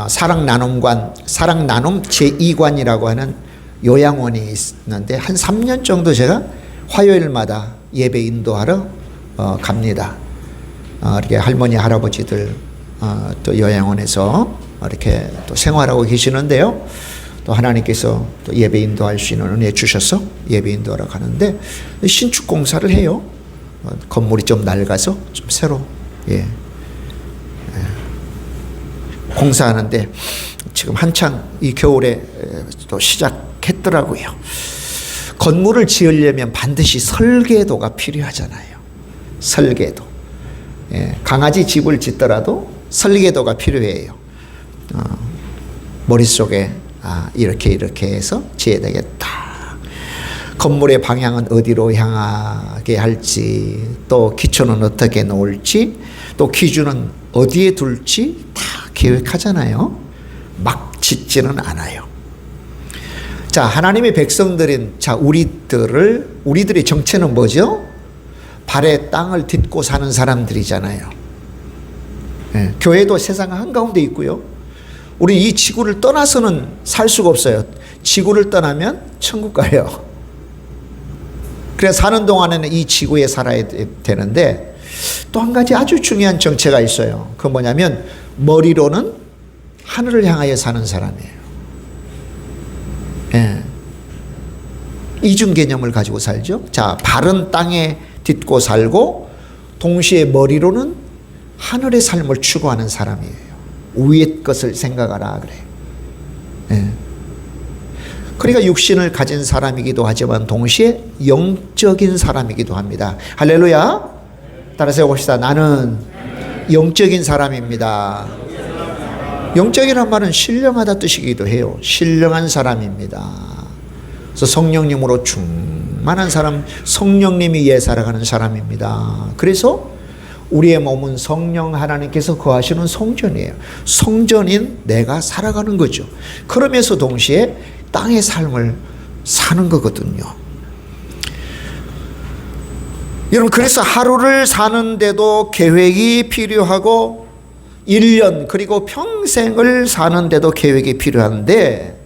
사랑 나눔관, 사랑 나눔 제2관이라고 하는 요양원이 있는데 한 3년 정도 제가 화요일마다 예배 인도하러 갑니다. 이렇게 할머니 할아버지들 또 요양원에서 이렇게 또 생활하고 계시는데요. 또 하나님께서 또 예배 인도할 수 있는 은혜 주셔서 예배 인도하러 가는데 신축 공사를 해요. 건물이 좀 낡아서 좀 새로 공사하는데 지금 한창 이 겨울에 또 시작했더라고요. 건물을 지으려면 반드시 설계도가 필요하잖아요. 설계도. 강아지 집을 짓더라도 설계도가 필요해요. 머릿속에 이렇게 해서 지어야 되겠다. 건물의 방향은 어디로 향하게 할지, 또 기초는 어떻게 놓을지, 또 기준은 어디에 둘지 다 계획하잖아요. 막 짓지는 않아요. 자, 하나님의 백성들인 우리들의 정체는 뭐죠? 발에 땅을 딛고 사는 사람들이잖아요. 교회도 세상 한가운데 있고요. 우리 이 지구를 떠나서는 살 수가 없어요. 지구를 떠나면 천국 가요. 그래서 사는 동안에는 이 지구에 살아야 되는데 또 한 가지 아주 중요한 정체가 있어요. 그건 뭐냐면 머리로는 하늘을 향하여 사는 사람이에요. 이중 개념을 가지고 살죠. 자, 발은 땅에 딛고 살고 동시에 머리로는 하늘의 삶을 추구하는 사람이에요. 위의 것을 생각하라 그래요. 그러니까 육신을 가진 사람이기도 하지만 동시에 영적인 사람이기도 합니다. 할렐루야. 따라서 봅시다. 나는 영적인 사람입니다. 영적이란 말은 신령하다 뜻이기도 해요. 신령한 사람입니다. 그래서 성령님으로 충만한 사람, 성령님이 위해 살아가는 사람입니다. 그래서 우리의 몸은 성령 하나님께서 거하시는 성전이에요. 성전인 내가 살아가는 거죠. 그러면서 동시에 땅의 삶을 사는 거거든요. 여러분, 그래서 하루를 사는데도 계획이 필요하고 1년 그리고 평생을 사는데도 계획이 필요한데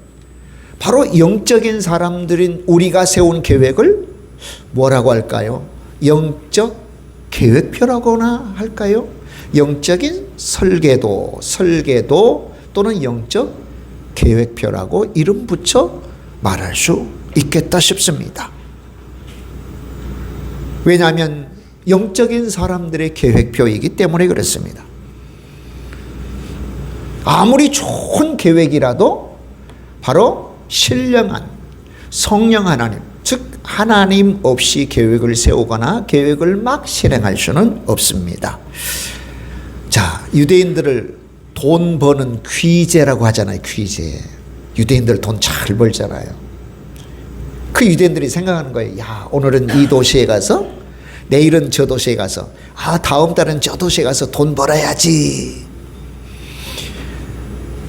바로 영적인 사람들인 우리가 세운 계획을 뭐라고 할까요? 영적 계획표라고나 할까요? 영적인 설계도 또는 영적 계획표라고 이름 붙여 말할 수 있겠다 싶습니다. 왜냐하면 영적인 사람들의 계획표이기 때문에 그렇습니다. 아무리 좋은 계획이라도 바로 신령한 성령 하나님, 즉 하나님 없이 계획을 세우거나 계획을 막 실행할 수는 없습니다. 자, 유대인들을 돈 버는 귀재라고 하잖아요. 귀재. 유대인들 돈 잘 벌잖아요. 그 유대인들이 생각하는 거예요. 야, 오늘은 이 도시에 가서, 내일은 저 도시에 가서, 다음 달은 저 도시에 가서 돈 벌어야지.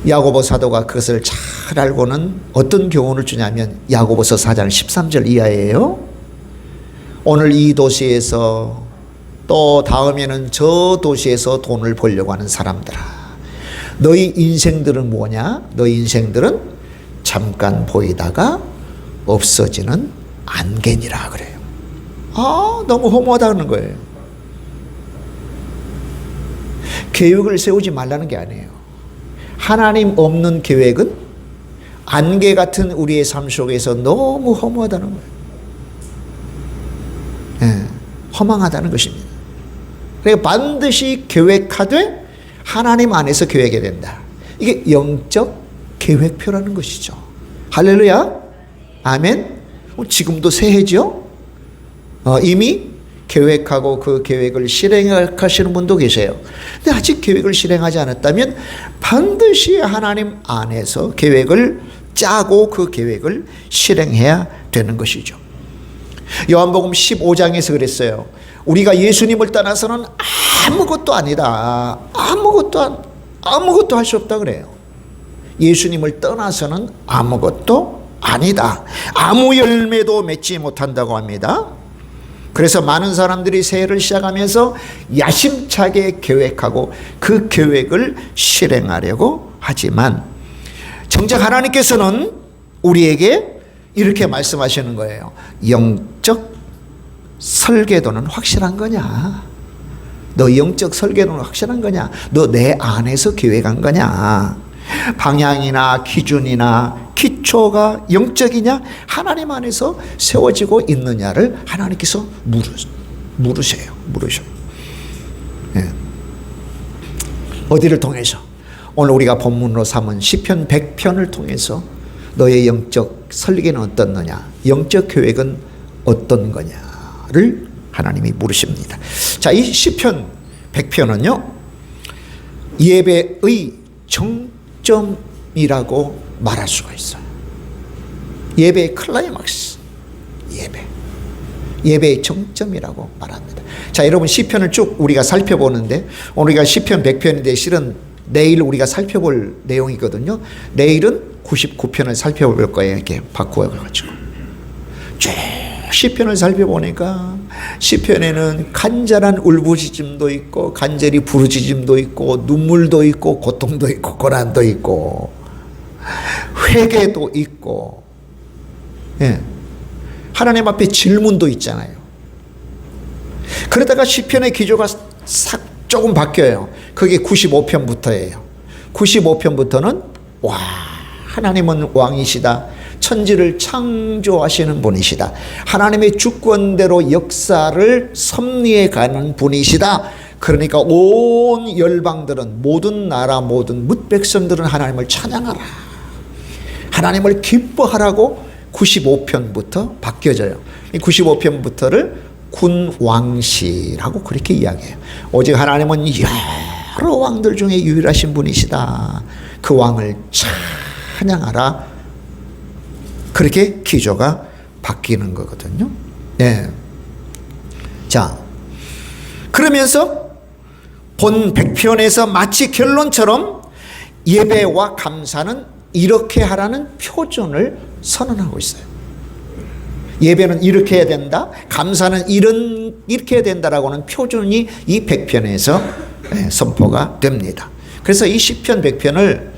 야고보 사도가 그것을 잘 알고는 어떤 교훈을 주냐면 야고보서 4장 13절 이하예요. 오늘 이 도시에서 또 다음에는 저 도시에서 돈을 벌려고 하는 사람들아, 너희 인생들은 뭐냐? 너희 인생들은 잠깐 보이다가 없어지는 안개니라 그래요. 너무 허무하다는 거예요. 계획을 세우지 말라는 게 아니에요. 하나님 없는 계획은 안개 같은 우리의 삶 속에서 너무 허무하다는 거예요. 허망하다는 것입니다. 그러니까 반드시 계획하되 하나님 안에서 계획해야 된다. 이게 영적 계획표라는 것이죠. 할렐루야. 아멘. 지금도 새해죠. 이미 계획하고 그 계획을 실행하시는 분도 계세요. 근데 아직 계획을 실행하지 않았다면 반드시 하나님 안에서 계획을 짜고 그 계획을 실행해야 되는 것이죠. 요한복음 15장에서 그랬어요. 우리가 예수님을 떠나서는 아무것도 아니다. 아무것도 할 수 없다 그래요. 예수님을 떠나서는 아무것도 아니다. 아무 열매도 맺지 못한다고 합니다. 그래서 많은 사람들이 새해를 시작하면서 야심차게 계획하고 그 계획을 실행하려고 하지만 정작 하나님께서는 우리에게 이렇게 말씀하시는 거예요. 영적 설계도는 확실한 거냐? 너 영적 설계도는 확실한 거냐? 너 내 안에서 계획한 거냐? 방향이나 기준이나 기초가 영적이냐? 하나님 안에서 세워지고 있느냐를 하나님께서 물으세요. 네. 어디를 통해서? 오늘 우리가 본문으로 삼은 시편 100편을 통해서 너의 영적 설계는 어떻느냐? 영적 계획은 어떤 거냐를 하나님이 물으십니다. 자, 이 시편 100편은요, 예배의 정점이라고 말할 수가 있어요. 예배의 클라이막스, 예배의 정점이라고 말합니다. 자, 여러분 시편을 쭉 우리가 살펴보는데, 오늘 우리가 시편 100편인데 실은 내일 우리가 살펴볼 내용이거든요. 내일은 99편을 살펴볼 거예요. 이렇게 바꾸어가지고 쭉 시편을 살펴보니까 시편에는 간절한 울부짖음도 있고 간절히 부르짖음도 있고 눈물도 있고 고통도 있고 고난도 있고 회개도 있고, 예, 하나님 앞에 질문도 있잖아요. 그러다가 시편의 기조가 싹 조금 바뀌어요. 그게 95편부터예요. 95편부터는 와, 하나님은 왕이시다. 천지를 창조하시는 분이시다. 하나님의 주권대로 역사를 섭리해 가는 분이시다. 그러니까 온 열방들은, 모든 나라, 모든 뭇백성들은 하나님을 찬양하라, 하나님을 기뻐하라고 95편부터 바뀌어져요. 이 95편부터를 군왕시라고 그렇게 이야기해요. 오직 하나님은 여러 왕들 중에 유일하신 분이시다. 그 왕을 찬양하라. 그렇게 기조가 바뀌는 거거든요. 네. 자, 그러면서 본 100편에서 마치 결론처럼 예배와 감사는 이렇게 하라는 표준을 선언하고 있어요. 예배는 이렇게 해야 된다, 감사는 이렇게 해야 된다라고는 표준이 이 100편에서 선포가 됩니다. 그래서 이 시편 100편을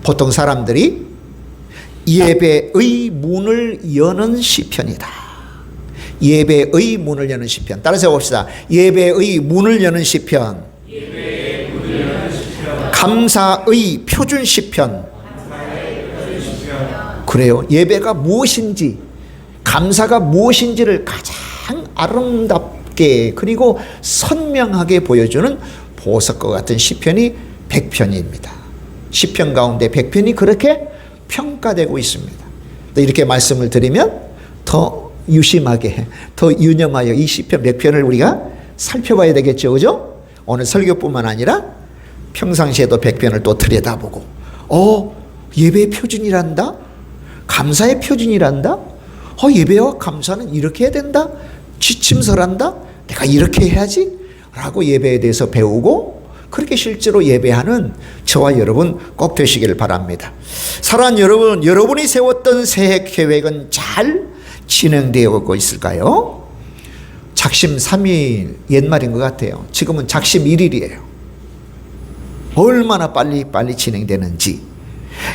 보통 사람들이 예배의 문을 여는 시편이다. 예배의 문을 여는 시편. 따라서 봅시다. 예배의 문을 여는 시편. 감사의 표준 시편. 그래요. 예배가 무엇인지, 감사가 무엇인지를 가장 아름답게 그리고 선명하게 보여주는 보석과 같은 시편이 100편입니다. 시편 가운데 100편이 그렇게 평가되고 있습니다. 이렇게 말씀을 드리면 더 유심하게, 더 유념하여 이 시편 100편을 우리가 살펴봐야 되겠죠. 그죠? 오늘 설교뿐만 아니라 평상시에도 100편을 또 들여다보고, 예배의 표준이란다? 감사의 표준이란다? 예배와 감사는 이렇게 해야 된다? 지침서란다? 내가 이렇게 해야지? 라고 예배에 대해서 배우고, 그렇게 실제로 예배하는 저와 여러분 꼭 되시기를 바랍니다. 사랑하는 여러분, 여러분이 세웠던 새해 계획은 잘 진행되어 있을까요? 작심 3일 옛말인 것 같아요. 지금은 작심 1일이에요. 얼마나 빨리 진행되는지.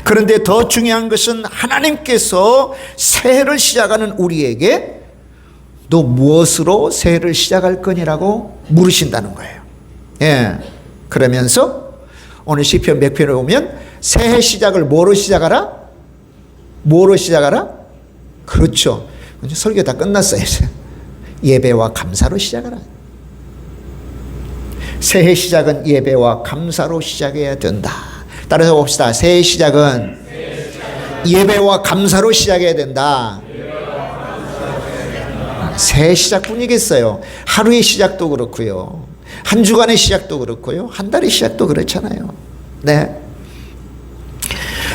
그런데 더 중요한 것은 하나님께서 새해를 시작하는 우리에게 너 무엇으로 새해를 시작할 거니라고 물으신다는 거예요. 예. 그러면서 오늘 시편 100편에 보면 새해 시작을 뭐로 시작하라? 뭐로 시작하라? 그렇죠. 설교 다 끝났어요. 예배와 감사로 시작하라. 새해 시작은 예배와 감사로 시작해야 된다. 따라서 봅시다. 새해 시작은 예배와 감사로 시작해야 된다. 새해 시작뿐이겠어요. 하루의 시작도 그렇고요, 한 주간의 시작도 그렇고요, 한 달의 시작도 그렇잖아요. 네.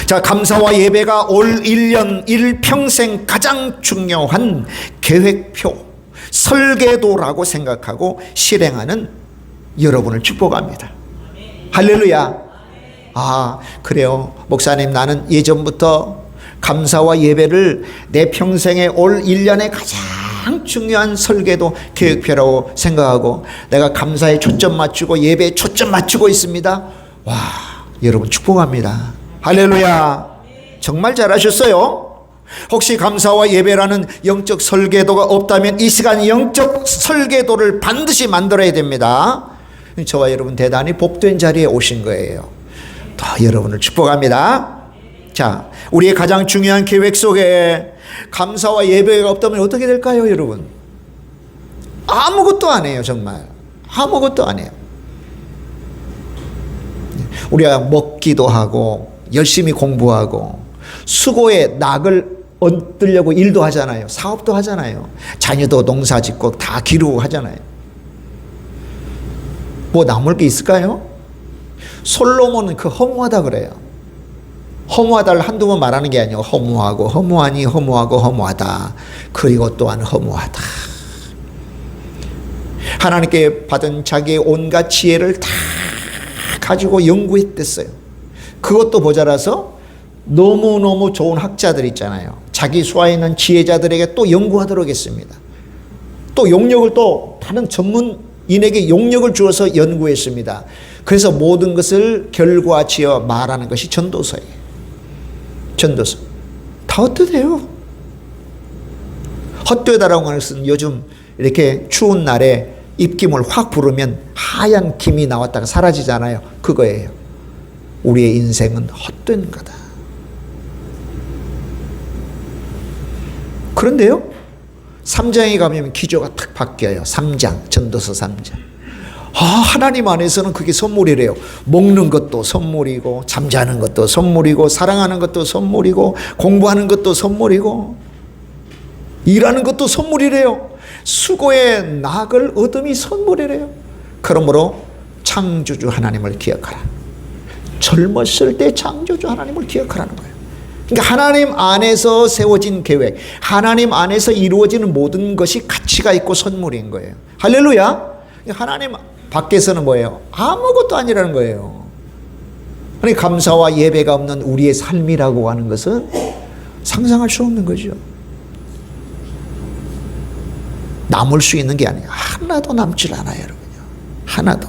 자, 감사와 예배가 올 1년 일평생 가장 중요한 계획표, 설계도라고 생각하고 실행하는 여러분을 축복합니다. 할렐루야. 그래요. 목사님, 나는 예전부터 감사와 예배를 내 평생에 올 1년에 가장 가장 중요한 설계도 계획표라고 생각하고 내가 감사에 초점 맞추고 예배에 초점 맞추고 있습니다. 와, 여러분 축복합니다. 할렐루야. 정말 잘하셨어요. 혹시 감사와 예배라는 영적 설계도가 없다면 이 시간 영적 설계도를 반드시 만들어야 됩니다. 저와 여러분 대단히 복된 자리에 오신 거예요. 더 여러분을 축복합니다. 자, 우리의 가장 중요한 계획 속에 감사와 예배가 없다면 어떻게 될까요, 여러분? 아무것도 안 해요, 정말. 아무것도 안 해요. 우리가 먹기도 하고 열심히 공부하고 수고의 낙을 얻으려고 일도 하잖아요. 사업도 하잖아요. 자녀도 농사 짓고 다 기르고 하잖아요. 뭐 남을 게 있을까요? 솔로몬은 그 허무하다 그래요. 허무하다를 한두 번 말하는 게 아니고 허무하고 허무하니 허무하고 허무하다. 그리고 또한 허무하다. 하나님께 받은 자기의 온갖 지혜를 다 가지고 연구했댔어요. 그것도 모자라서 너무너무 좋은 학자들 있잖아요. 자기 수하에 있는 지혜자들에게 또 연구하도록 했습니다. 또 용력을 또 다른 전문인에게 용력을 주어서 연구했습니다. 그래서 모든 것을 결과지어 말하는 것이 전도서예요. 전도서. 다 헛되대요. 헛되다라고 하는 것은 요즘 이렇게 추운 날에 입김을 확 부르면 하얀 김이 나왔다가 사라지잖아요. 그거예요. 우리의 인생은 헛된 거다. 그런데요, 3장에 가면 기조가 탁 바뀌어요. 3장, 전도서 3장. 하나님 안에서는 그게 선물이래요. 먹는 것도 선물이고, 잠자는 것도 선물이고, 사랑하는 것도 선물이고, 공부하는 것도 선물이고, 일하는 것도 선물이래요. 수고의 낙을 얻음이 선물이래요. 그러므로 창조주 하나님을 기억하라. 젊었을 때 창조주 하나님을 기억하라는 거예요. 그러니까 하나님 안에서 세워진 계획, 하나님 안에서 이루어지는 모든 것이 가치가 있고 선물인 거예요. 할렐루야. 하나님 밖에서는 뭐예요? 아무것도 아니라는 거예요. 그러니까 감사와 예배가 없는 우리의 삶이라고 하는 것은 상상할 수 없는 거죠. 남을 수 있는 게 아니에요. 하나도 남질 않아요, 여러분요. 하나도.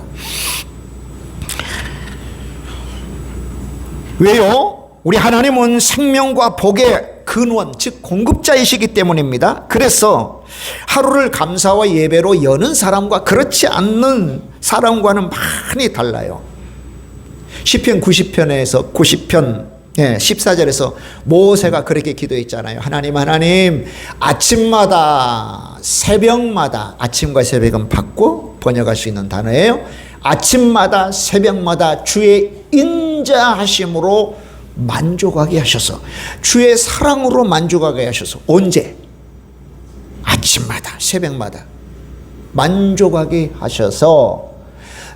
왜요? 우리 하나님은 생명과 복의 근원, 즉 공급자이시기 때문입니다. 그래서 하루를 감사와 예배로 여는 사람과 그렇지 않는 사람과는 많이 달라요. 시편 90편에서 90편 14절에서 모세가 그렇게 기도했잖아요. 하나님, 아침마다 새벽마다, 아침과 새벽은 바꿔 번역할 수 있는 단어예요. 아침마다 새벽마다 주의 인자하심으로 만족하게 하셔서, 주의 사랑으로 만족하게 하셔서. 언제? 아침마다 새벽마다 만족하게 하셔서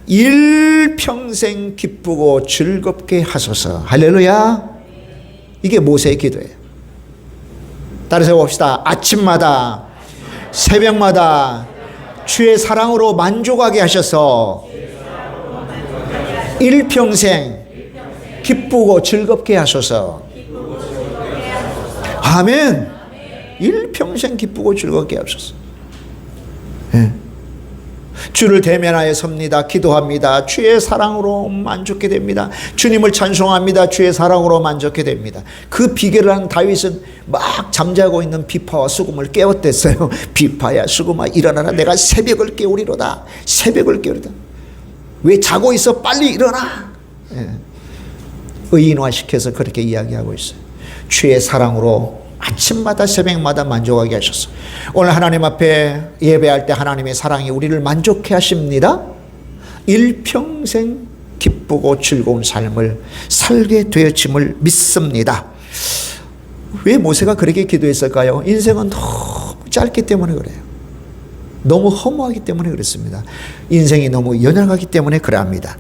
일평생 기쁘고 즐겁게 하소서. 할렐루야. 이게 모세의 기도예요. 따라서 봅시다. 아침마다 새벽마다 주의 사랑으로 만족하게 하셔서 일평생 기쁘고 즐겁게 하소서. 아멘. 일평생 기쁘고 즐겁게 하소서. 네. 주를 대면하여 섭니다. 기도합니다. 주의 사랑으로 만족해 됩니다. 주님을 찬송합니다. 주의 사랑으로 만족해 됩니다. 그 비결을 한 다윗은 막 잠자고 있는 비파와 수금을 깨웠댔어요. 비파야 수금아 일어나라. 내가 새벽을 깨우리로다. 새벽을 깨우리로다. 왜 자고 있어? 빨리 일어나. 의인화시켜서 그렇게 이야기하고 있어요. 주의 사랑으로 아침마다 새벽마다 만족하게 하셨어. 오늘 하나님 앞에 예배할 때 하나님의 사랑이 우리를 만족해 하십니다. 일평생 기쁘고 즐거운 삶을 살게 되어짐을 믿습니다. 왜 모세가 그렇게 기도했을까요? 인생은 너무 짧기 때문에 그래요. 너무 허무하기 때문에 그렇습니다. 인생이 너무 연약하기 때문에 그래합니다.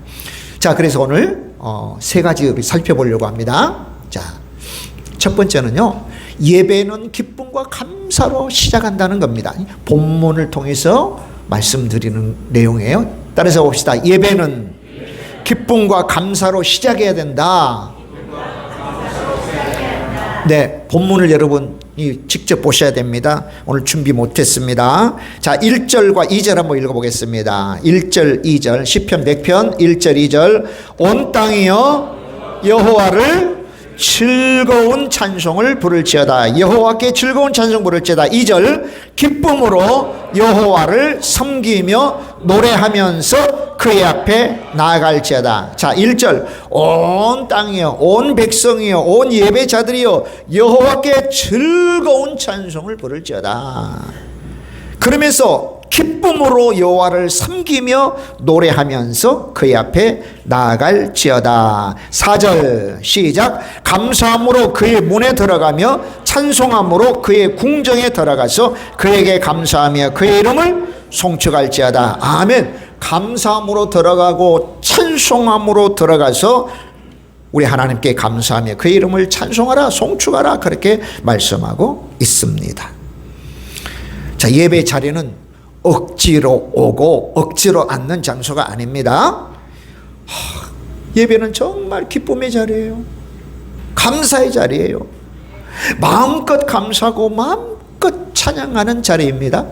자, 그래서 오늘 세 가지 우리 살펴보려고 합니다. 자, 첫 번째는요, 예배는 기쁨과 감사로 시작한다는 겁니다. 본문을 통해서 말씀드리는 내용이에요. 따라서 봅시다. 예배는 기쁨과 감사로 시작해야 된다. 네, 본문을 여러분 직접 보셔야 됩니다. 오늘 준비 못했습니다. 자, 1절과 2절 한번 읽어보겠습니다. 1절 2절 시편 100편 1절 2절 온 땅이여 여호와를 즐거운 찬송을 부를지어다. 여호와께 즐거운 찬송 부를지어다. 2절 기쁨으로 여호와를 섬기며 노래하면서 그의 앞에 나아갈지어다. 자, 1절 온 땅이여 온 백성이여 온 예배자들이여 여호와께 즐거운 찬송을 부를지어다. 그러면서 기쁨으로 여호와를 섬기며 노래하면서 그의 앞에 나아갈지어다. 4절 시작. 감사함으로 그의 문에 들어가며 찬송함으로 그의 궁정에 들어가서 그에게 감사하며 그의 이름을 송축할지어다. 아멘. 감사함으로 들어가고 찬송함으로 들어가서 우리 하나님께 감사하며 그의 이름을 찬송하라 송축하라 그렇게 말씀하고 있습니다. 자, 예배 자리는 억지로 오고 억지로 앉는 장소가 아닙니다. 예배는 정말 기쁨의 자리예요. 감사의 자리예요. 마음껏 감사하고 마음껏 찬양하는 자리입니다.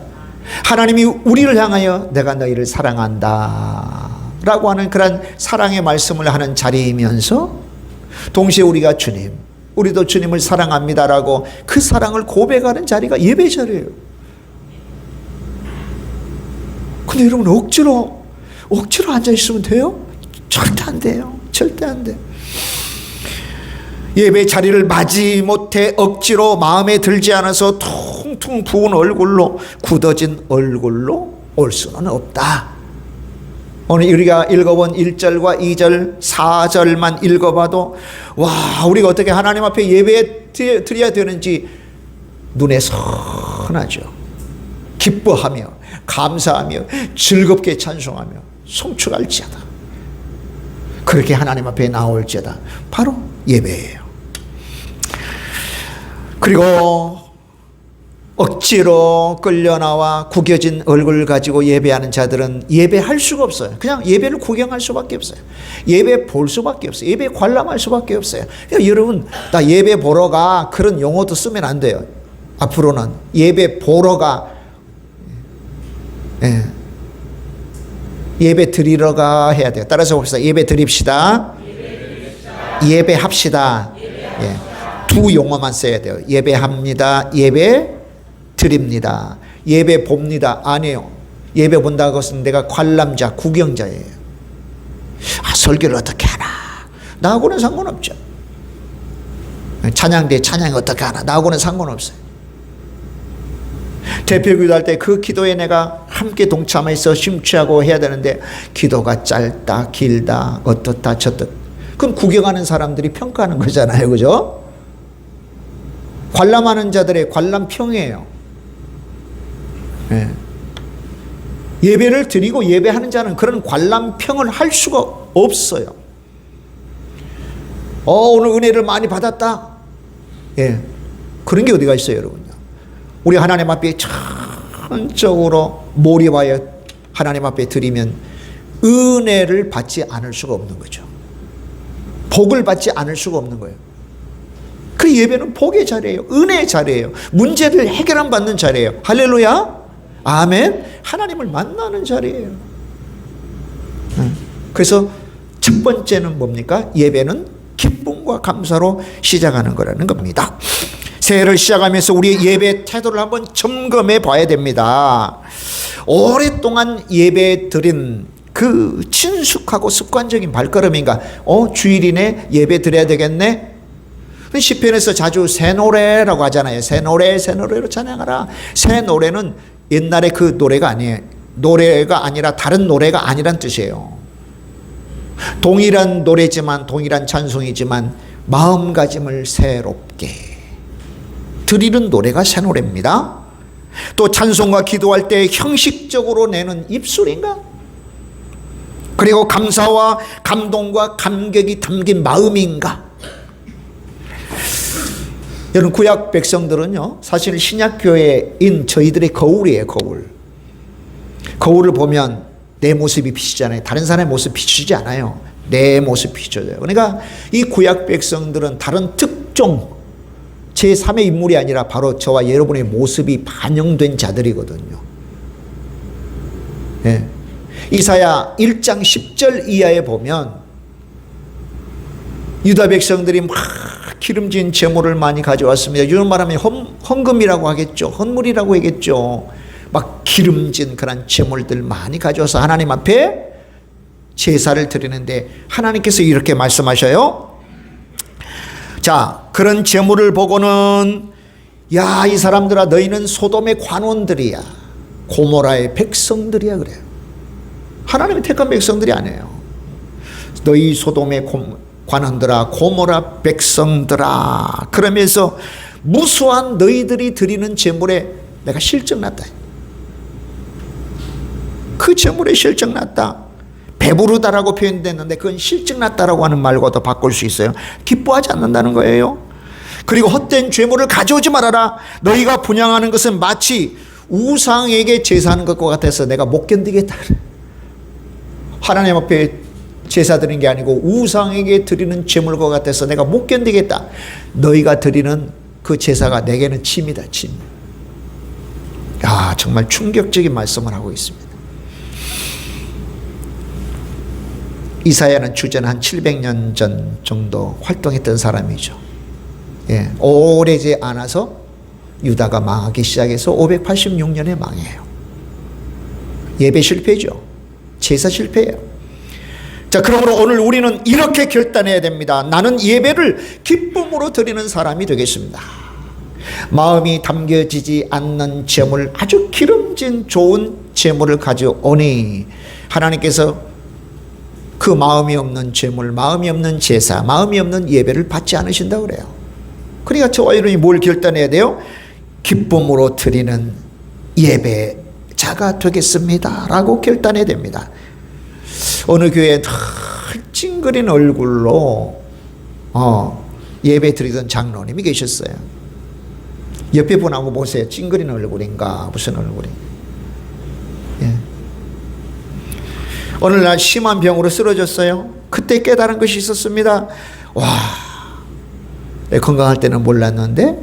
하나님이 우리를 향하여 내가 너희를 사랑한다 라고 하는 그런 사랑의 말씀을 하는 자리이면서 동시에 우리가 주님, 우리도 주님을 사랑합니다 라고 그 사랑을 고백하는 자리가 예배 자리예요. 근데 여러분 억지로 앉아있으면 돼요? 절대 안 돼요. 절대 안 돼요. 예배 자리를 맞이 못해 억지로 마음에 들지 않아서 퉁퉁 부은 얼굴로 굳어진 얼굴로 올 수는 없다. 오늘 우리가 읽어본 1절과 2절 4절만 읽어봐도 와, 우리가 어떻게 하나님 앞에 예배 드려야 되는지 눈에 선하죠. 기뻐하며 감사하며 즐겁게 찬송하며 송축할지어다. 그렇게 하나님 앞에 나올지어다. 바로 예배예요. 그리고 억지로 끌려나와 구겨진 얼굴 가지고 예배하는 자들은 예배할 수가 없어요. 그냥 예배를 구경할 수밖에 없어요. 예배 볼 수밖에 없어요. 예배 관람할 수밖에 없어요. 그러니까 여러분, 나 예배 보러 가 그런 용어도 쓰면 안 돼요. 앞으로는 예배 보러 가, 예배 드리러 가 해야 돼요. 따라서 봅시다. 예배 드립시다. 예배합시다. 예. 두 용어만 써야 돼요. 예배합니다. 예배 드립니다. 예배 봅니다. 아니에요. 예배 본다는 것은 내가 관람자, 구경자예요. 설교를 어떻게 하나? 나하고는 상관없죠. 찬양대 찬양이 어떻게 하나? 나하고는 상관없어요. 대표기도 할 때 그 기도에 내가 함께 동참해서 심취하고 해야 되는데 기도가 짧다, 길다, 어떻다, 저떻다. 그럼 구경하는 사람들이 평가하는 거잖아요. 그죠? 관람하는 자들의 관람평이에요. 예. 예배를 드리고 예배하는 자는 그런 관람평을 할 수가 없어요. 오늘 은혜를 많이 받았다. 예. 그런 게 어디가 있어요, 여러분. 우리 하나님 앞에 전적으로 몰입하여 하나님 앞에 드리면 은혜를 받지 않을 수가 없는 거죠. 복을 받지 않을 수가 없는 거예요. 그 예배는 복의 자리예요. 은혜의 자리예요. 문제를 해결함 받는 자리예요. 할렐루야. 아멘. 하나님을 만나는 자리예요. 그래서 첫 번째는 뭡니까? 예배는 기쁨과 감사로 시작하는 거라는 겁니다. 새해를 시작하면서 우리의 예배 태도를 한번 점검해 봐야 됩니다. 오랫동안 예배 드린 그 친숙하고 습관적인 발걸음인가? 주일이네, 예배 드려야 되겠네. 시편에서 자주 새 노래라고 하잖아요. 새 노래로 찬양하라. 새 노래는 옛날에 그 노래가 아니에요. 노래가 아니라 다른 노래가 아니란 뜻이에요. 동일한 노래지만, 동일한 찬송이지만 마음가짐을 새롭게 드리는 노래가 새 노래입니다. 또 찬송과 기도할 때 형식적으로 내는 입술인가? 그리고 감사와 감동과 감격이 담긴 마음인가? 여러분, 구약 백성들은요, 사실 신약교회인 저희들의 거울이에요. 거울을 보면 내 모습이 비치잖아요. 다른 사람의 모습 비추지 않아요. 내 모습 비춰져요. 그러니까 이 구약 백성들은 다른 특종 제3의 인물이 아니라 바로 저와 여러분의 모습이 반영된 자들이거든요. 예. 이사야 1장 10절 이하에 보면 유다 백성들이 막 기름진 제물을 많이 가져왔습니다. 이런 말하면 헌금이라고 하겠죠. 헌물이라고 하겠죠. 막 기름진 그런 제물들 많이 가져와서 하나님 앞에 제사를 드리는데 하나님께서 이렇게 말씀하셔요. 자, 그런 제물을 보고는 야, 이 사람들아, 너희는 소돔의 관원들이야, 고모라의 백성들이야 그래요. 하나님이 택한 백성들이 아니에요. 너희 소돔의 관원들아, 고모라 백성들아, 그러면서 무수한 너희들이 드리는 제물에 내가 실증났다. 그 제물에 실증났다. 배부르다라고 표현됐는데 그건 실증났다라고 하는 말과도 바꿀 수 있어요. 기뻐하지 않는다는 거예요. 그리고 헛된 죄물을 가져오지 말아라. 너희가 분향하는 것은 마치 우상에게 제사하는 것과 같아서 내가 못 견디겠다. 하나님 앞에 제사 드리는 게 아니고 우상에게 드리는 제물과 같아서 내가 못 견디겠다. 너희가 드리는 그 제사가 내게는 침이다, 침. 야, 정말 충격적인 말씀을 하고 있습니다. 이사야는 주전 한 700년 전 정도 활동했던 사람이죠. 예, 오래지 않아서 유다가 망하기 시작해서 586년에 망해요. 예배 실패죠. 제사 실패예요. 자, 그러므로 오늘 우리는 이렇게 결단해야 됩니다. 나는 예배를 기쁨으로 드리는 사람이 되겠습니다. 마음이 담겨지지 않는 제물, 아주 기름진 좋은 제물을 가져오니 하나님께서 그 마음이 없는 제물, 마음이 없는 제사, 마음이 없는 예배를 받지 않으신다고 그래요. 그러니까 저와 여러분이 뭘 결단해야 돼요? 기쁨으로 드리는 예배자가 되겠습니다 라고 결단해야 됩니다. 어느 교회에 늘 찡그린 얼굴로 예배 드리던 장로님이 계셨어요. 옆에 분하고 보세요. 찡그린 얼굴인가 무슨 얼굴인가. 예. 어느 날 심한 병으로 쓰러졌어요. 그때 깨달은 것이 있었습니다. 와, 내 건강할 때는 몰랐는데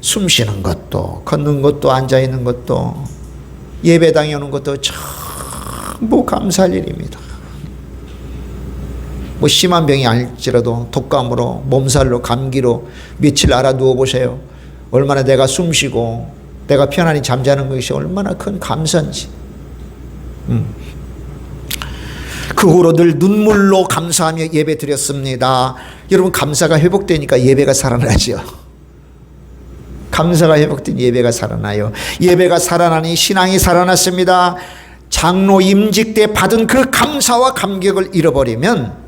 숨 쉬는 것도, 걷는 것도, 앉아있는 것도, 예배당에 오는 것도 전부 감사할 일입니다. 뭐 심한 병이 아닐지라도 독감으로, 몸살로, 감기로 며칠 알아 누워보세요. 얼마나 내가 숨 쉬고 내가 편안히 잠자는 것이 얼마나 큰 감사인지. 그 후로 늘 눈물로 감사하며 예배 드렸습니다. 여러분, 감사가 회복되니까 예배가 살아나죠. 감사가 회복된 예배가 살아나요. 예배가 살아나니 신앙이 살아났습니다. 장로 임직 때 받은 그 감사와 감격을 잃어버리면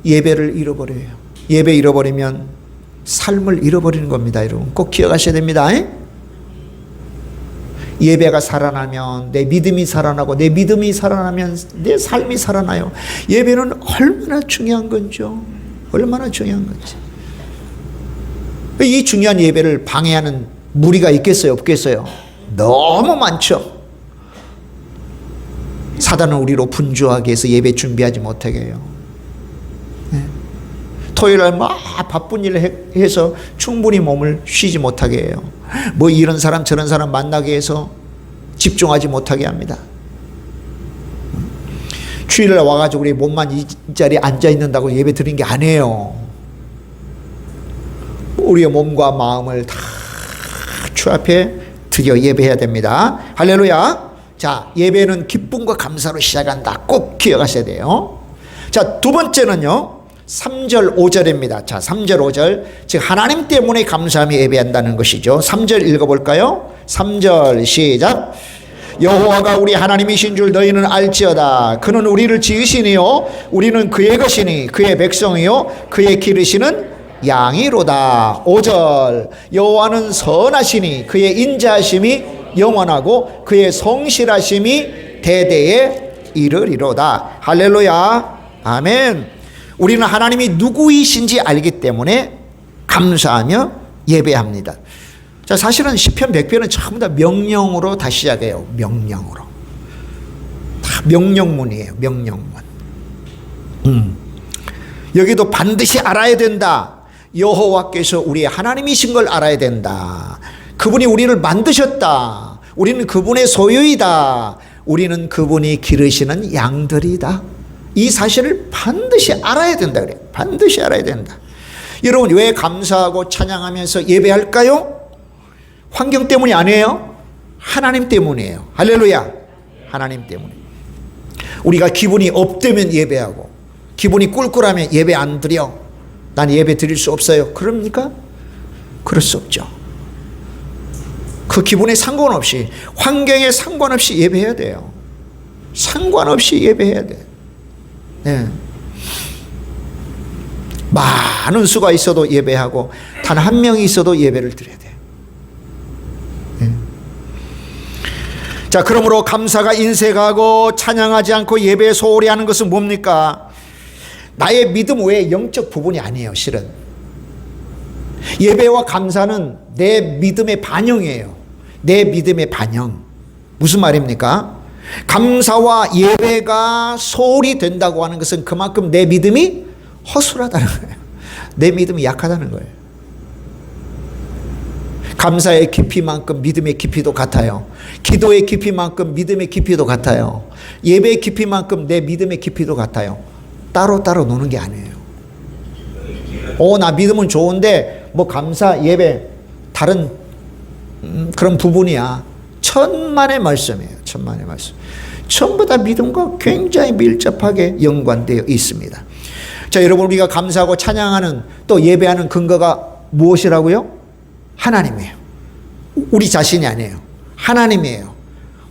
예배를 잃어버려요. 예배 잃어버리면 삶을 잃어버리는 겁니다. 여러분, 꼭 기억하셔야 됩니다. 예배가 살아나면 내 믿음이 살아나고, 내 믿음이 살아나면 내 삶이 살아나요. 예배는 얼마나 중요한 건지요. 얼마나 중요한 건지. 이 중요한 예배를 방해하는 무리가 있겠어요, 없겠어요? 너무 많죠. 사단은 우리로 분주하게 해서 예배 준비하지 못하게 해요. 토요일날 막 바쁜 일을 해서 충분히 몸을 쉬지 못하게 해요. 뭐 이런 사람 저런 사람 만나게 해서 집중하지 못하게 합니다. 주일날 와가지고 우리 몸만 이 자리에 앉아있는다고 예배 드린 게 아니에요. 우리의 몸과 마음을 다 주 앞에 드려 예배해야 됩니다. 할렐루야. 자, 예배는 기쁨과 감사로 시작한다. 꼭 기억하셔야 돼요. 자, 두 번째는요, 3절 5절입니다. 자, 3절 5절, 즉 하나님 때문에 감사하며 예배한다는 것이죠. 3절 읽어볼까요? 3절 시작. 여호와가 우리 하나님이신 줄 너희는 알지어다. 그는 우리를 지으시니요 우리는 그의 것이니 그의 백성이요 그의 기르시는 양이로다. 5절, 여호와는 선하시니 그의 인자하심이 영원하고 그의 성실하심이 대대에 이르리로다. 할렐루야. 아멘. 우리는 하나님이 누구이신지 알기 때문에 감사하며 예배합니다. 자, 사실은 시편 100편은 전부 다 명령으로 다 시작해요. 명령으로. 다 명령문이에요. 명령문. 여기도 반드시 알아야 된다. 여호와께서 우리의 하나님이신 걸 알아야 된다. 그분이 우리를 만드셨다. 우리는 그분의 소유이다. 우리는 그분이 기르시는 양들이다. 이 사실을 반드시 알아야 된다 그래요. 반드시 알아야 된다. 여러분, 왜 감사하고 찬양하면서 예배할까요? 환경 때문이 아니에요. 하나님 때문이에요. 할렐루야. 하나님 때문에. 우리가 기분이 업되면 예배하고, 기분이 꿀꿀하면 예배 안 드려. 난 예배 드릴 수 없어요. 그럽니까? 그럴 수 없죠. 그 기분에 상관없이, 환경에 상관없이 예배해야 돼요. 상관없이 예배해야 돼요. 네. 많은 수가 있어도 예배하고, 단 한 명이 있어도 예배를 드려야 돼요. 네. 자, 그러므로 감사가 인색하고 찬양하지 않고 예배에 소홀히 하는 것은 뭡니까? 나의 믿음 외에 영적 부분이 아니에요. 실은 예배와 감사는 내 믿음의 반영이에요. 내 믿음의 반영. 무슨 말입니까? 감사와 예배가 소홀히 된다고 하는 것은 그만큼 내 믿음이 허술하다는 거예요. 내 믿음이 약하다는 거예요. 감사의 깊이만큼 믿음의 깊이도 같아요. 기도의 깊이만큼 믿음의 깊이도 같아요. 예배의 깊이만큼 내 믿음의 깊이도 같아요. 따로따로 노는 게 아니에요. 나 믿음은 좋은데 뭐 감사, 예배 다른 그런 부분이야. 천만의 말씀이에요. 천만의 말씀. 전부 다 믿음과 굉장히 밀접하게 연관되어 있습니다. 자, 여러분, 우리가 감사하고 찬양하는, 또 예배하는 근거가 무엇이라고요? 하나님이에요. 우리 자신이 아니에요. 하나님이에요.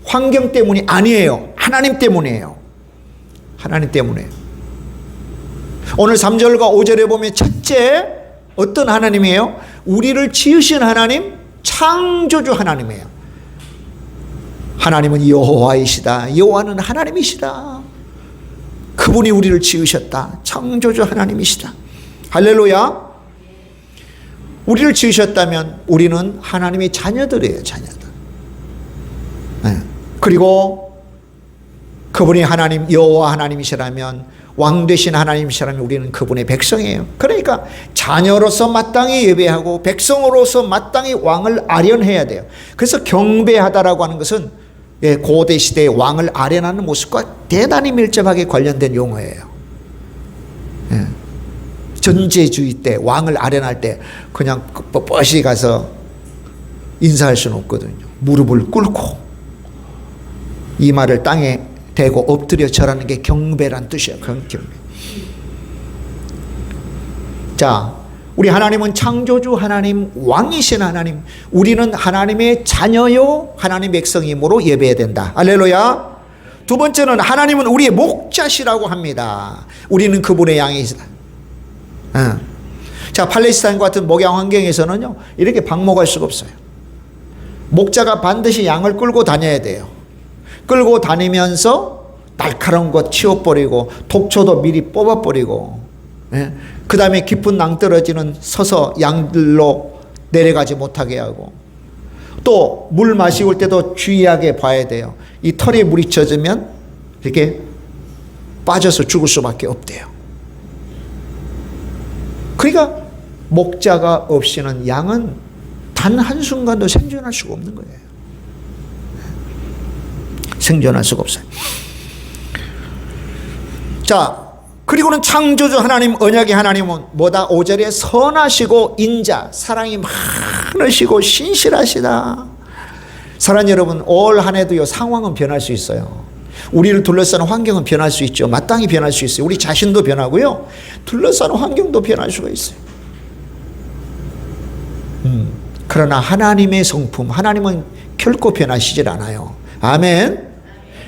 환경 때문이 아니에요. 하나님 때문이에요. 하나님 때문에. 오늘 3절과 5절에 보면 첫째, 어떤 하나님이에요? 우리를 지으신 하나님, 창조주 하나님이에요. 하나님은 여호와이시다. 여호와는 하나님이시다. 그분이 우리를 지으셨다. 창조주 하나님이시다. 할렐루야. 우리를 지으셨다면 우리는 하나님의 자녀들이에요. 자녀들. 네. 그리고 그분이 하나님, 여호와 하나님이시라면, 왕 되신 하나님이시라면 우리는 그분의 백성이에요. 그러니까 자녀로서 마땅히 예배하고 백성으로서 마땅히 왕을 아련해야 돼요. 그래서 경배하다라고 하는 것은 고대 시대의 왕을 아련하는 모습과 대단히 밀접하게 관련된 용어예요. 전제주의 때 왕을 아련할 때 그냥 뻣뻣이 가서 인사할 수는 없거든요. 무릎을 꿇고 이마를 땅에 대고 엎드려 절하는 게 경배란 뜻이에요. 경배. 자, 우리 하나님은 창조주 하나님, 왕이신 하나님, 우리는 하나님의 자녀요 하나님의 백성이므로 예배해야 된다. 할렐루야. 두 번째는 하나님은 우리의 목자시라고 합니다. 우리는 그분의 양이시다. 자, 팔레스타인 같은 목양 환경에서는요, 이렇게 방목할 수가 없어요. 목자가 반드시 양을 끌고 다녀야 돼요. 끌고 다니면서 날카로운 것 치워버리고 독초도 미리 뽑아버리고, 그 다음에 깊은 낭떠러지는 서서 양들로 내려가지 못하게 하고, 또 물 마시고 올 때도 주의하게 봐야 돼요. 이 털에 물이 젖으면 이렇게 빠져서 죽을 수밖에 없대요. 그러니까 목자가 없이는 양은 단 한순간도 생존할 수가 없는 거예요. 생존할 수가 없어요. 자, 그리고는 창조주 하나님, 언약의 하나님은 뭐다? 5절에 선하시고 인자, 사랑이 많으시고 신실하시다. 사랑하는 여러분, 올 한 해도요, 상황은 변할 수 있어요. 우리를 둘러싸는 환경은 변할 수 있죠. 마땅히 변할 수 있어요. 우리 자신도 변하고요, 둘러싸는 환경도 변할 수가 있어요. 그러나 하나님의 성품, 하나님은 결코 변하시질 않아요. 아멘.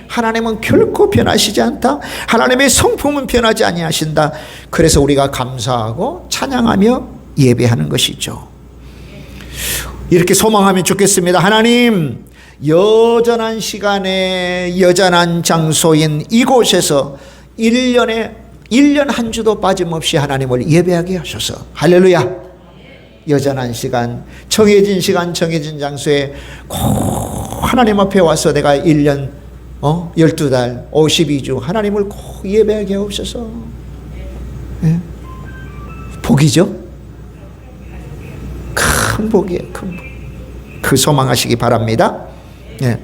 하나님은 결코 변하시지 않다. 하나님의 성품은 변하지 아니하신다. 그래서 우리가 감사하고 찬양하며 예배하는 것이죠. 이렇게 소망하면 좋겠습니다. 하나님, 여전한 시간에 여전한 장소인 이곳에서 1년 한 주도 빠짐없이 하나님을 예배하게 하셔서, 할렐루야. 여전한 시간, 정해진 시간, 정해진 장소에 꼭 하나님 앞에 와서 내가 1년 12달 52주 하나님을 꼭 예배하게 하옵소서. 네? 복이죠? 큰 복이에요. 큰 복. 그 소망하시기 바랍니다. 예.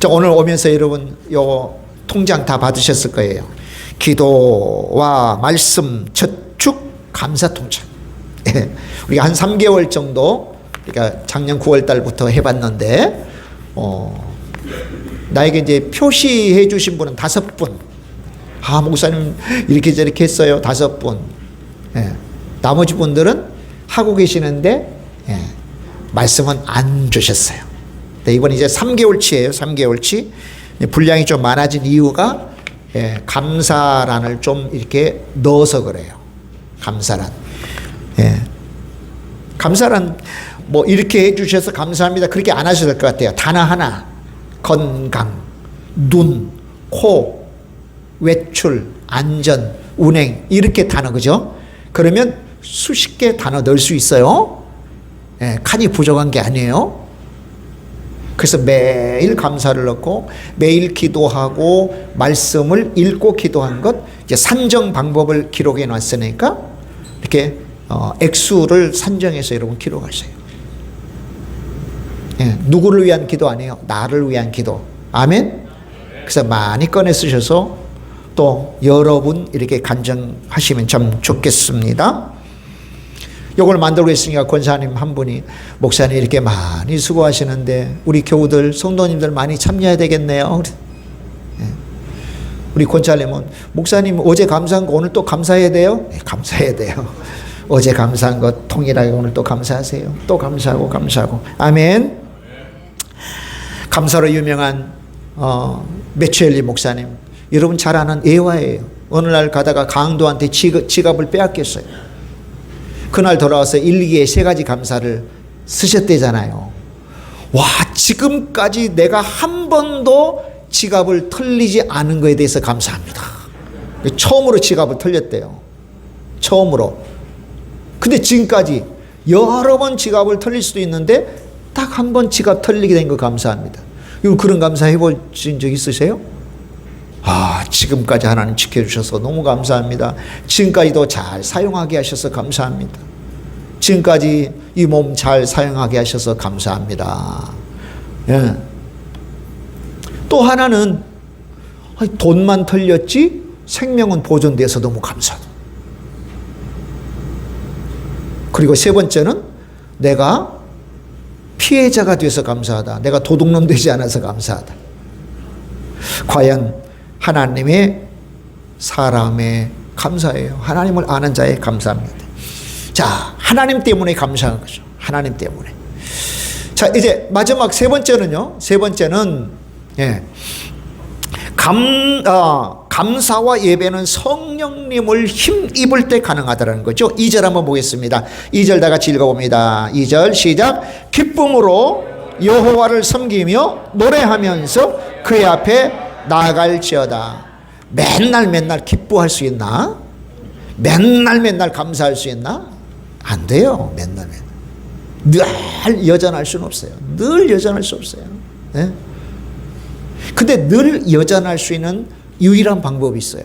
자, 오늘 오면서 여러분 요 통장 다 받으셨을 거예요. 기도와 말씀, 저축, 감사 통장. 예. 우리가 한 3개월 정도, 그러니까 작년 9월 달부터 해봤는데, 나에게 이제 표시해 주신 분은 5분. 목사님 이렇게 저렇게 했어요. 5분. 예. 나머지 분들은 하고 계시는데, 예. 말씀은 안 주셨어요. 네, 이번 이제 3개월치예요. 3개월치. 분량이 좀 많아진 이유가, 예, 감사란을 좀 이렇게 넣어서 그래요. 감사란. 예. 감사란 뭐 이렇게 해주셔서 감사합니다. 그렇게 안 하셔도 될 것 같아요. 단어 하나. 건강, 눈, 코, 외출, 안전, 운행, 이렇게 단어, 그죠? 그러면 수십 개 단어 넣을 수 있어요. 예, 칸이 부족한 게 아니에요. 그래서 매일 감사를 넣고 매일 기도하고 말씀을 읽고 기도한 것, 이제 산정 방법을 기록해 놨으니까 이렇게 액수를 산정해서 여러분 기록하세요. 예, 누구를 위한 기도 아니에요. 나를 위한 기도. 아멘. 그래서 많이 꺼내 쓰셔서 또 여러분 이렇게 간증하시면 참 좋겠습니다. 이걸 만들고 있으니까 권사님 한 분이, 목사님 이렇게 많이 수고하시는데 우리 교우들 성도님들 많이 참여해야 되겠네요. 예. 우리 권사님은, 목사님 어제 감사한 거 오늘 또 감사해야 돼요? 네, 감사해야 돼요. 어제 감사한 것 통일하게 오늘 또 감사하세요. 또 감사하고 감사하고. 아멘. 감사로 유명한 메추엘리 목사님, 여러분 잘 아는 예화예요. 어느 날 가다가 강도한테 지갑을 빼앗겼어요. 그날 돌아와서 일기에 3가지 감사를 쓰셨대잖아요. 와, 지금까지 내가 한 번도 지갑을 털리지 않은 것에 대해서 감사합니다. 처음으로 지갑을 털렸대요. 처음으로. 근데 지금까지 여러 번 지갑을 털릴 수도 있는데 딱 한 번 지갑 털리게 된 거 감사합니다. 그런 감사 해보신 적 있으세요? 지금까지 하나님 지켜주셔서 너무 감사합니다. 지금까지도 잘 사용하게 하셔서 감사합니다. 지금까지 이 몸 잘 사용하게 하셔서 감사합니다. 예. 또 하나는, 돈만 털렸지 생명은 보존돼서 너무 감사하다. 그리고 3번째는 내가 피해자가 돼서 감사하다. 내가 도둑놈 되지 않아서 감사하다. 과연 하나님의 사람의 감사예요. 하나님을 아는 자의 감사입니다. 자, 하나님 때문에 감사한 거죠. 하나님 때문에. 자, 이제 마지막 3번째는요. 3번째는, 예, 감사와 예배는 성령님을 힘입을 때 가능하다는 거죠. 2절 한번 보겠습니다. 2절 다 같이 읽어봅니다. 2절 시작. 기쁨으로 여호와를 섬기며 노래하면서 그의 앞에 나아갈지어다. 맨날 기뻐할 수 있나? 맨날 감사할 수 있나? 안 돼요. 맨날. 늘 여전할 수는 없어요. 늘 여전할 수 없어요. 네? 근데 늘 여전할 수 있는 유일한 방법이 있어요.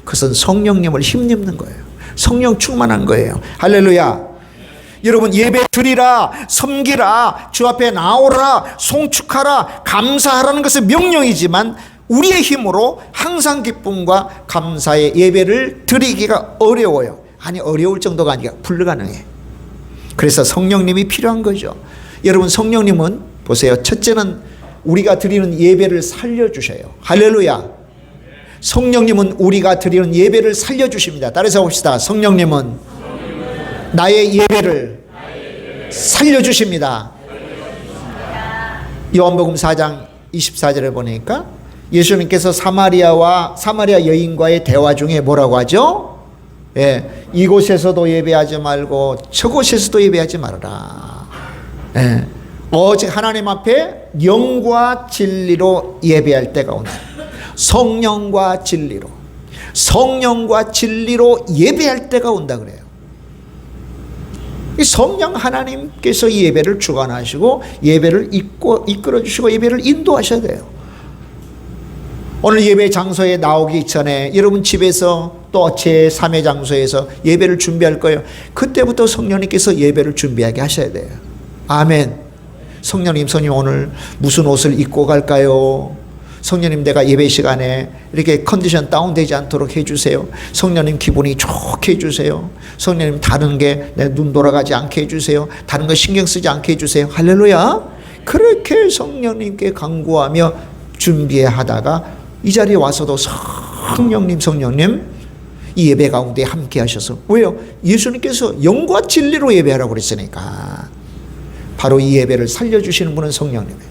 그것은 성령님을 힘입는 거예요. 성령 충만한 거예요. 할렐루야. 여러분, 예배 드리라, 섬기라, 주 앞에 나오라, 송축하라, 감사하라는 것은 명령이지만 우리의 힘으로 항상 기쁨과 감사의 예배를 드리기가 어려워요. 아니, 어려울 정도가 아니라 불가능해. 그래서 성령님이 필요한 거죠. 여러분, 성령님은 보세요. 첫째는 우리가 드리는 예배를 살려주셔요. 할렐루야. 성령님은 우리가 드리는 예배를 살려주십니다. 따라서 봅시다. 성령님은 나의 예배를 살려주십니다. 요한복음 4장 24절에 보니까 예수님께서 사마리아 여인과의 대화 중에 뭐라고 하죠? 예, 이곳에서도 예배하지 말고 저곳에서도 예배하지 말아라. 예, 오직 하나님 앞에 영과 진리로 예배할 때가 온다. 성령과 진리로 예배할 때가 온다 그래요. 이 성령 하나님께서 이 예배를 주관하시고 예배를 이끌어 주시고 예배를 인도하셔야 돼요. 오늘 예배 장소에 나오기 전에 여러분 집에서 또 제3의 장소에서 예배를 준비할 거예요. 그때부터 성령님께서 예배를 준비하게 하셔야 돼요. 아멘. 성령님 오늘 무슨 옷을 입고 갈까요? 성령님 내가 예배 시간에 이렇게 컨디션 다운되지 않도록 해주세요. 성령님 기분이 좋게 해주세요. 성령님 다른 게 내 눈 돌아가지 않게 해주세요. 다른 거 신경 쓰지 않게 해주세요. 할렐루야. 그렇게 성령님께 간구하며 준비하다가 이 자리에 와서도 성령님 이 예배 가운데 함께 하셔서, 왜요? 예수님께서 영과 진리로 예배하라고 그랬으니까 바로 이 예배를 살려주시는 분은 성령님이에요.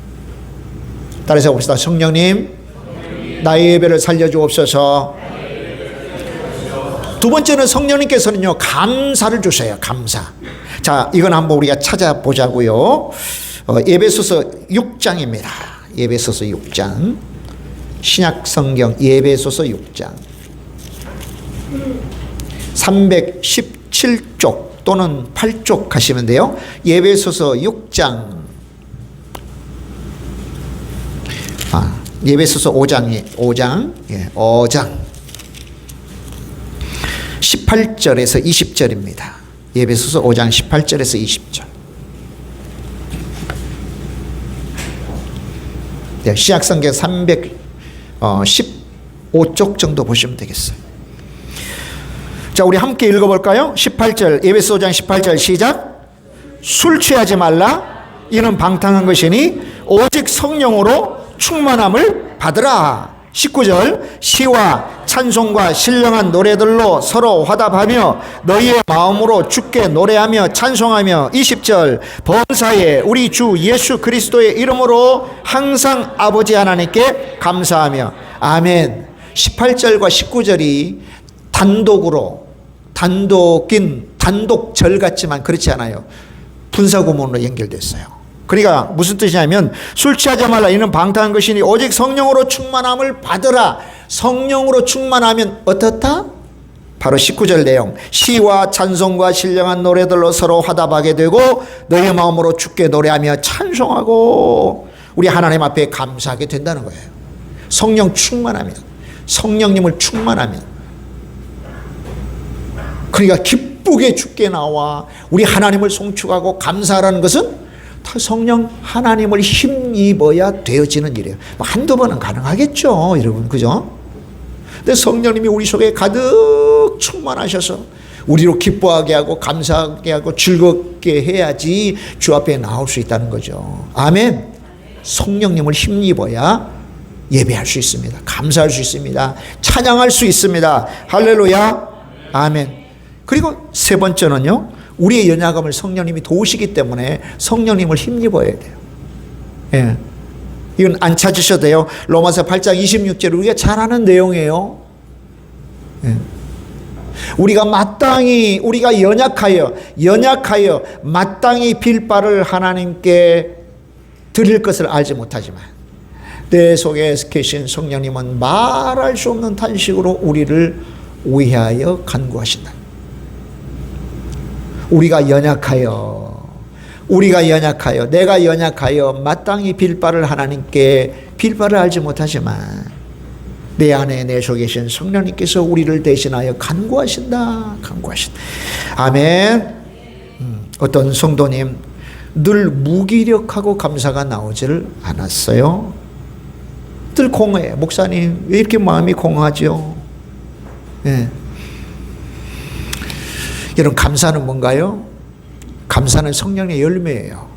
따라서 봅시다. 성령님, 나의 예배를 살려주옵소서. 두 번째는 성령님께서는요, 감사를 주셔요. 감사. 자, 이건 한번 우리가 찾아보자고요. 에베소서 6장입니다. 에베소서 6장. 신약 성경 에베소서 6장. 317쪽 또는 8쪽 가시면 돼요. 에베소서 6장. 에베소서 5장. 예, 5장. 18절에서 20절입니다. 에베소서 5장 18절에서 20절. 네, 신약성경 315쪽 정도 보시면 되겠어요. 자, 우리 함께 읽어볼까요? 18절, 에베소 5장 18절 시작. 술 취하지 말라. 이는 방탕한 것이니 오직 성령으로 충만함을 받으라. 19절, 시와 찬송과 신령한 노래들로 서로 화답하며 너희의 마음으로 주께 노래하며 찬송하며. 20절, 범사에 우리 주 예수 그리스도의 이름으로 항상 아버지 하나님께 감사하며. 아멘. 18절과 19절이 단독절 같지만 그렇지 않아요. 분사구문으로 연결됐어요. 그러니까 무슨 뜻이냐면, 술 취하지 말라. 이는 방탕한 것이니 오직 성령으로 충만함을 받으라. 성령으로 충만하면 어떻다? 바로 19절 내용. 시와 찬송과 신령한 노래들로 서로 화답하게 되고 너의 마음으로 주께 노래하며 찬송하고 우리 하나님 앞에 감사하게 된다는 거예요. 성령 충만하면, 성령님을 충만하면. 그러니까 기쁘게 주께 나와 우리 하나님을 송축하고 감사하라는 것은 다 성령 하나님을 힘입어야 되어지는 일이에요. 한두 번은 가능하겠죠, 여러분, 그죠? 근데 성령님이 우리 속에 가득 충만하셔서 우리로 기뻐하게 하고 감사하게 하고 즐겁게 해야지 주 앞에 나올 수 있다는 거죠. 아멘. 성령님을 힘입어야 예배할 수 있습니다. 감사할 수 있습니다. 찬양할 수 있습니다. 할렐루야. 아멘. 그리고 세 번째는요, 우리의 연약함을 성령님이 도우시기 때문에 성령님을 힘입어야 돼요. 예. 이건 안 찾으셔도 돼요. 로마서 8장 26절 우리가 잘 아는 내용이에요. 예. 우리가 연약하여 마땅히 빌 바를 하나님께 드릴 것을 알지 못하지만 내 속에 계신 성령님은 말할 수 없는 탄식으로 우리를 위하여 간구하신다. 우리가 연약하여 내가 연약하여 마땅히 빌 바를 하나님께 빌 바를 알지 못하지만 내 안에 내 속에 계신 성령님께서 우리를 대신하여 간구하신다. 아멘. 어떤 성도님 늘 무기력하고 감사가 나오지를 않았어요. 늘 공허해. 목사님 왜 이렇게 마음이 공허하죠? 예. 여러분, 감사는 뭔가요? 감사는 성령의 열매예요.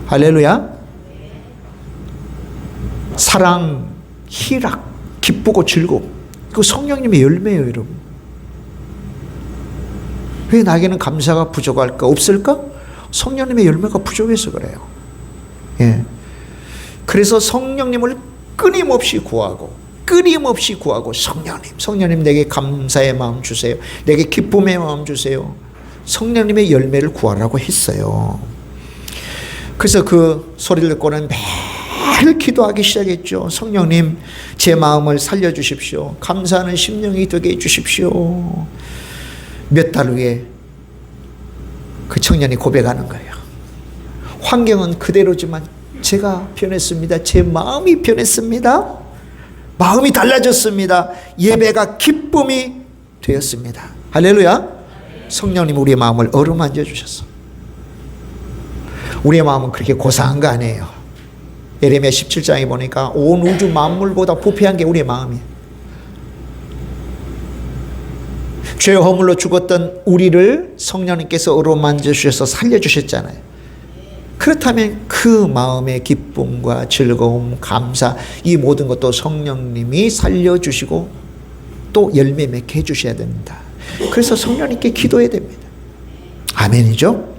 할렐루야. 사랑, 희락, 기쁘고 즐거움, 그 성령님의 열매예요, 여러분. 왜 나에게는 감사가 부족할까? 없을까? 성령님의 열매가 부족해서 그래요. 예. 그래서 성령님을 끊임없이 구하고 성령님 내게 감사의 마음 주세요. 내게 기쁨의 마음 주세요. 성령님의 열매를 구하라고 했어요. 그래서 그 소리를 듣고는 매일 기도하기 시작했죠. 성령님, 제 마음을 살려주십시오. 감사하는 심령이 되게 해주십시오. 몇 달 후에 그 청년이 고백하는 거예요. 환경은 그대로지만 제가 변했습니다. 제 마음이 변했습니다. 마음이 달라졌습니다. 예배가 기쁨이 되었습니다. 할렐루야. 성령님 우리의 마음을 어루만져 주셨어. 우리의 마음은 그렇게 고상한 거 아니에요. 예레미야 17장에 보니까 온 우주 만물보다 부패한 게 우리의 마음이에요. 죄 허물로 죽었던 우리를 성령님께서 어루만져 주셔서 살려주셨잖아요. 그렇다면 그 마음의 기쁨과 즐거움, 감사, 이 모든 것도 성령님이 살려주시고 또 열매 맺게 해주셔야 됩니다. 그래서 성령님께 기도해야 됩니다. 아멘이죠?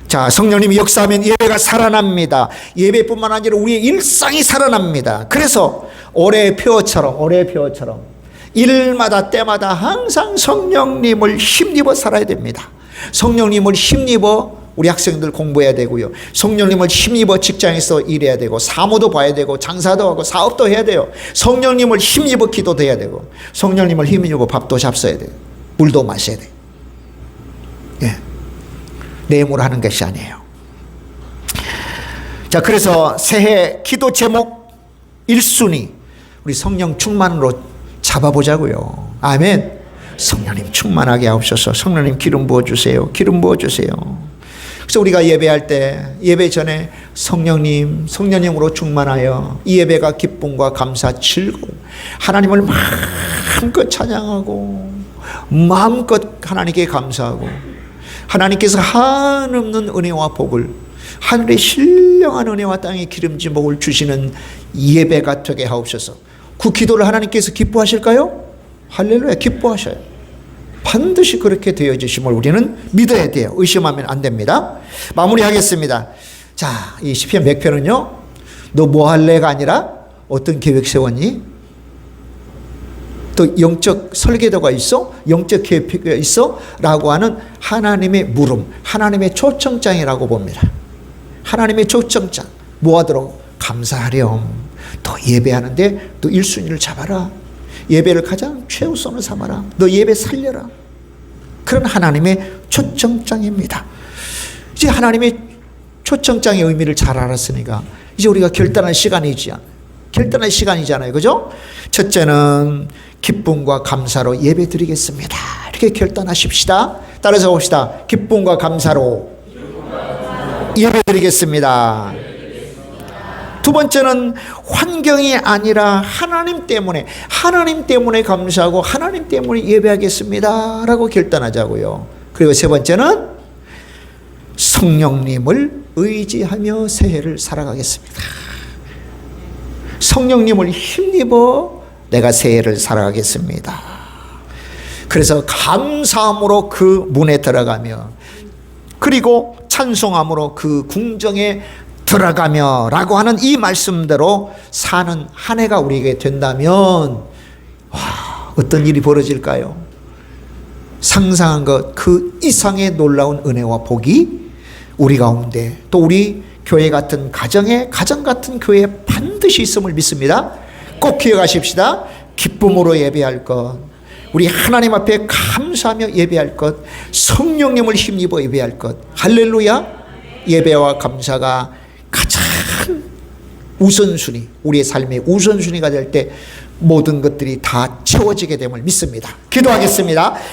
자, 성령님이 역사하면 예배가 살아납니다. 예배뿐만 아니라 우리의 일상이 살아납니다. 그래서 올해의 표어처럼 일마다 때마다 항상 성령님을 힘입어 살아야 됩니다. 성령님을 힘입어 우리 학생들 공부해야 되고요. 성령님을 힘입어 직장에서 일해야 되고, 사무도 봐야 되고, 장사도 하고, 사업도 해야 돼요. 성령님을 힘입어 기도도 해야 되고, 성령님을 힘입어 밥도 잡숴야 돼요. 물도 마셔야 돼요. 예. 내모로 하는 것이 아니에요. 자, 그래서 새해 기도 제목 1순위 우리 성령 충만으로 잡아보자고요. 아멘. 성령님 충만하게 하옵소서. 성령님 기름 부어주세요. 기름 부어주세요. 그래서 우리가 예배할 때 예배 전에 성령님으로 충만하여 이 예배가 기쁨과 감사, 즐거움, 하나님을 마음껏 찬양하고 마음껏 하나님께 감사하고 하나님께서 한없는 은혜와 복을, 하늘의 신령한 은혜와 땅의 기름진 복을 주시는 예배가 되게 하옵소서. 그 기도를 하나님께서 기뻐하실까요? 할렐루야, 기뻐하셔요. 반드시 그렇게 되어지심을 우리는 믿어야 돼요. 의심하면 안 됩니다. 마무리하겠습니다. 자, 이 시편 100편은요, 너 뭐 할래가 아니라 어떤 계획 세웠니? 또 영적 설계도가 있어? 영적 계획이 있어? 라고 하는 하나님의 물음, 하나님의 초청장이라고 봅니다. 하나님의 초청장. 뭐 하도록? 감사하렴. 또 예배하는데 또 1순위를 잡아라. 예배를 가장 최우선으로 삼아라. 너 예배 살려라. 그런 하나님의 초청장입니다. 이제 하나님의 초청장의 의미를 잘 알았으니까 이제 우리가 결단할 시간이잖아요. 그죠? 첫째는 기쁨과 감사로 예배 드리겠습니다. 이렇게 결단하십시다. 따라서 봅시다. 기쁨과 감사로 예배 드리겠습니다. 두 번째는 환경이 아니라 하나님 때문에 감사하고 하나님 때문에 예배하겠습니다 라고 결단하자고요. 그리고 세 번째는 성령님을 의지하며 새해를 살아가겠습니다. 성령님을 힘입어 내가 새해를 살아가겠습니다. 그래서 감사함으로 그 문에 들어가며, 그리고 찬송함으로 그 궁정에 들어가며 라고 하는 이 말씀대로 사는 한 해가 우리에게 된다면, 와, 어떤 일이 벌어질까요? 상상한 것 그 이상의 놀라운 은혜와 복이 우리 가운데, 또 우리 교회 같은 가정 같은 교회에 반드시 있음을 믿습니다. 꼭 기억하십시다. 기쁨으로 예배할 것, 우리 하나님 앞에 감사하며 예배할 것, 성령님을 힘입어 예배할 것. 할렐루야. 예배와 감사가 가장 우선순위, 우리의 삶의 우선순위가 될 때 모든 것들이 다 채워지게 됨을 믿습니다. 기도하겠습니다.